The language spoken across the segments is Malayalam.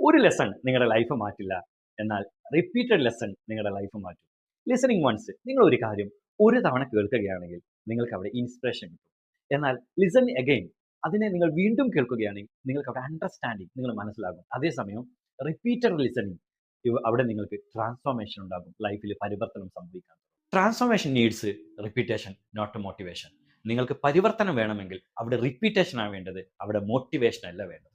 ഒരു ലെസൺ നിങ്ങളുടെ ലൈഫ് മാറ്റില്ല. എന്നാൽ റിപ്പീറ്റഡ് ലെസൺ നിങ്ങളുടെ ലൈഫ് മാറ്റും. ലിസണിംഗ് വൺസ് നിങ്ങൾ ഒരു കാര്യം ഒരു തവണ കേൾക്കുകയാണെങ്കിൽ നിങ്ങൾക്ക് അവിടെ ഇൻസ്പിറേഷൻ കിട്ടും. എന്നാൽ ലിസൺ അഗൈൻ അതിനെ നിങ്ങൾ വീണ്ടും കേൾക്കുകയാണെങ്കിൽ നിങ്ങൾക്ക് അവിടെ അണ്ടർസ്റ്റാൻഡിങ് നിങ്ങൾ മനസ്സിലാകും. അതേസമയം റിപ്പീറ്റഡ് ലിസണിംഗ് അവിടെ നിങ്ങൾക്ക് ട്രാൻസ്ഫോർമേഷൻ ഉണ്ടാകും. ലൈഫിൽ പരിവർത്തനം സംഭവിക്കാൻ. Transformation needs repetition not motivation. നിങ്ങൾക്ക് പരിവർത്തനം വേണമെങ്കിൽ അവിടെ റിപ്പീറ്റേഷൻ ആണ് വേണ്ടത്, അവിടെ മോട്ടിവേഷൻ അല്ല വേണ്ടത്.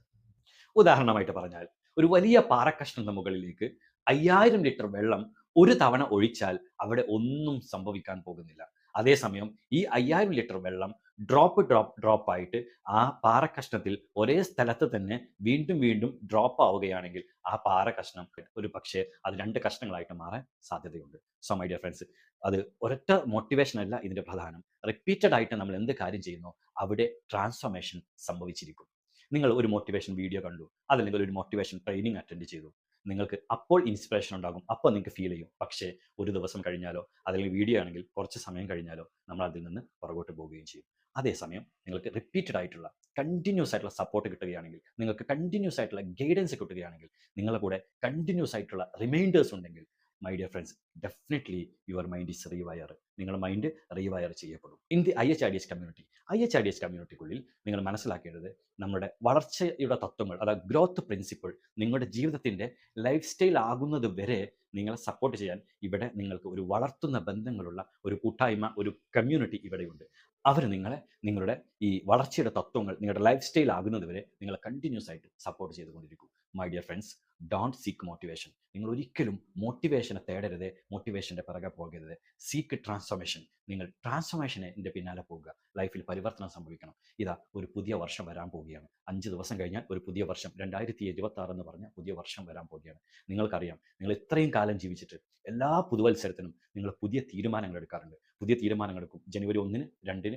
ഉദാഹരണമായിട്ട് പറഞ്ഞാൽ ഒരു വലിയ പാറക്കഷ്ണത്തിന്റെ മുകളിലേക്ക് 5000 ലിറ്റർ വെള്ളം ഒരു തവണ ഒഴിച്ചാൽ അവിടെ ഒന്നും സംഭവിക്കാൻ പോകുന്നില്ല. അതേസമയം ഈ 5000 ലിറ്റർ വെള്ളം ഡ്രോപ്പ് ആയിട്ട് ആ പാറക്കഷ്ണത്തിൽ ഒരേ സ്ഥലത്ത് തന്നെ വീണ്ടും വീണ്ടും ഡ്രോപ്പ് ആവുകയാണെങ്കിൽ ആ പാറക്കഷ്ണം ഒരു പക്ഷേ അത് 2 കഷ്ണങ്ങളായിട്ട് മാറാൻ സാധ്യതയുണ്ട്. സോ മൈ ഡിയർ ഫ്രണ്ട്സ്, അത് ഒരൊറ്റ മോട്ടിവേഷൻ അല്ല ഇതിന്റെ പ്രധാനം. റിപ്പീറ്റഡ് ആയിട്ട് നമ്മൾ എന്ത് കാര്യം ചെയ്യുന്നോ അവിടെ ട്രാൻസ്ഫോർമേഷൻ സംഭവിച്ചിരിക്കും. നിങ്ങൾ ഒരു മോട്ടിവേഷൻ വീഡിയോ കണ്ടു, അതല്ലെങ്കിൽ ഒരു മോട്ടിവേഷൻ ട്രെയിനിങ് അറ്റൻഡ് ചെയ്തു. നിങ്ങൾക്ക് അപ്പോൾ ഇൻസ്പിറേഷൻ ഉണ്ടാകും, അപ്പോൾ നിങ്ങൾക്ക് ഫീൽ ചെയ്യും. പക്ഷേ ഒരു ദിവസം കഴിഞ്ഞാലോ അല്ലെങ്കിൽ വീഡിയോ ആണെങ്കിൽ കുറച്ച് സമയം കഴിഞ്ഞാലോ നമ്മൾ അതിൽ നിന്ന് പുറകോട്ട് പോവുകയും ചെയ്യും. അതേസമയം നിങ്ങൾക്ക് റിപ്പീറ്റഡ് ആയിട്ടുള്ള കണ്ടിന്യൂസ് ആയിട്ടുള്ള സപ്പോർട്ട് കിട്ടുകയാണെങ്കിൽ, നിങ്ങൾക്ക് കണ്ടിന്യൂസ് ആയിട്ടുള്ള ഗൈഡൻസ് കിട്ടുകയാണെങ്കിൽ, നിങ്ങളുടെ കൂടെ കണ്ടിന്യൂസ് ആയിട്ടുള്ള റിമൈൻഡേഴ്സ് ഉണ്ടെങ്കിൽ, my dear friends, definitely your mind is rewire. നിങ്ങളുടെ മൈൻഡ് റീവയർ ചെയ്യപ്പെടും. In the IHRDS community, IHRDS കമ്മ്യൂണിറ്റിക്കുള്ളിൽ നിങ്ങൾ മനസ്സിലാക്കേണ്ടത് നമ്മുടെ വളർച്ചയുടെ തത്വങ്ങൾ, അതായത് ഗ്രോത്ത് പ്രിൻസിപ്പിൾ നിങ്ങളുടെ ജീവിതത്തിൻ്റെ ലൈഫ് സ്റ്റൈൽ ആകുന്നത് വരെ നിങ്ങളെ സപ്പോർട്ട് ചെയ്യാൻ ഇവിടെ നിങ്ങൾക്ക് ഒരു വളർത്തുന്ന ബന്ധങ്ങളുള്ള ഒരു കൂട്ടായ്മ, ഒരു കമ്മ്യൂണിറ്റി ഇവിടെയുണ്ട്. അവർ നിങ്ങളുടെ ഈ വളർച്ചയുടെ തത്വങ്ങൾ നിങ്ങളുടെ ലൈഫ് സ്റ്റൈൽ ആകുന്നത് വരെ നിങ്ങളെ കണ്ടിന്യൂസ് ആയിട്ട് സപ്പോർട്ട് ചെയ്തുകൊണ്ടിരിക്കും. My dear friends, don't seek motivation. നിങ്ങൾ ഒരിക്കലും മോട്ടിവേഷനെ തേടരുത്, മോട്ടിവേഷൻ്റെ പിറകെ പോകരുത്. Seek transformation. നിങ്ങൾ ട്രാൻസ്ഫോർമേഷൻ്റെ പിന്നാലെ പോകുക. ലൈഫിൽ പരിവർത്തനം സംഭവിക്കണം. ഇതാ ഒരു പുതിയ വർഷം വരാൻ പോവുകയാണ്. 5 ദിവസം കഴിഞ്ഞാൽ ഒരു പുതിയ വർഷം 2026 എന്ന് പറഞ്ഞ പുതിയ വർഷം വരാൻ പോവുകയാണ്. നിങ്ങൾക്കറിയാം, നിങ്ങൾ ഇത്രയും കാലം ജീവിച്ചിട്ട് എല്ലാ പുതുവത്സരത്തിനും നിങ്ങൾ പുതിയ തീരുമാനങ്ങൾ എടുക്കാറുണ്ട്. പുതിയ തീരുമാനങ്ങൾ എടുക്കും. ജനുവരി 1, 2,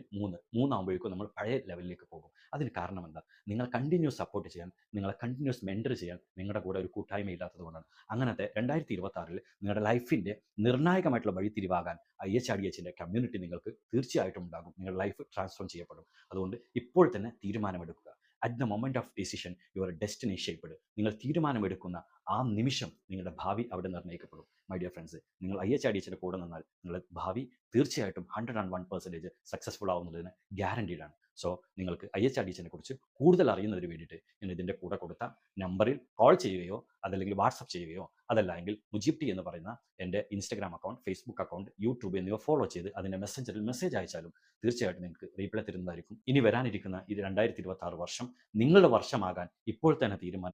3 ആകുമ്പോഴേക്കും നമ്മൾ പഴയ ലെവലിലേക്ക് പോകും. അതിന് കാരണം എന്താ? നിങ്ങൾ കണ്ടിന്യൂസ് സപ്പോർട്ട് ചെയ്യാൻ, നിങ്ങളെ കണ്ടിന്യൂസ് മെൻറ്റർ ചെയ്യാൻ നിങ്ങളുടെ കൂടെ ഒരു കൂട്ടായ്മ ഇല്ലാത്തത് കൊണ്ടാണ്. അങ്ങനത്തെ 2026 നിങ്ങളുടെ ലൈഫിൻ്റെ നിർണായകമായിട്ടുള്ള വഴിത്തിരിവാകാൻ IHRDHൻ്റെ കമ്മ്യൂണിറ്റി നിങ്ങൾക്ക് തീർച്ചയായിട്ടും ഉണ്ടാകും. നിങ്ങളുടെ ലൈഫ് ട്രാൻസ്ഫോം ചെയ്യപ്പെടും. അതുകൊണ്ട് ഇപ്പോൾ തന്നെ തീരുമാനമെടുക്കുക. At the moment of decision your destiny shaped. നിങ്ങൾ തീരുമാനമെടുക്കുന്ന ആ നിമിഷം നിങ്ങളുടെ ഭാവി അവിടെ നിർണ്ണയിക്കപ്പെടും. മൈ ഡിയർ ഫ്രണ്ട്സ്, നിങ്ങൾ IHRDHൻ്റെ കൂടെ നിന്നാൽ നിങ്ങളുടെ ഭാവി തീർച്ചയായിട്ടും 101% സക്സസ്ഫുൾ ആവുന്നതിന് ഗ്യാരണ്ടീഡ് ആണ്. സോ നിങ്ങൾക്ക് IHRDHനെ കുറിച്ച് കൂടുതൽ അറിയുന്നതിന് വേണ്ടിയിട്ട് ഞാൻ ഇതിൻ്റെ കൂടെ കൊടുത്ത നമ്പറിൽ കോൾ ചെയ്യുകയോ അതല്ലെങ്കിൽ വാട്സപ്പ് ചെയ്യുകയോ, അതല്ല എങ്കിൽ മുജീബ് ടി എന്ന് പറയുന്ന എൻ്റെ Instagram account, Facebook account, YouTube എന്നിവ ഫോളോ ചെയ്ത് അതിൻ്റെ മെസ്സഞ്ചറിൽ മെസ്സേജ് അയച്ചാലും തീർച്ചയായിട്ടും നിങ്ങൾക്ക് റീപ്ലൈ തരുന്നതായിരിക്കും. ഇനി വരാനിരിക്കുന്ന ഈ 2026 വർഷം നിങ്ങളുടെ വർഷമാകാൻ ഇപ്പോൾ തന്നെ തീരുമാനം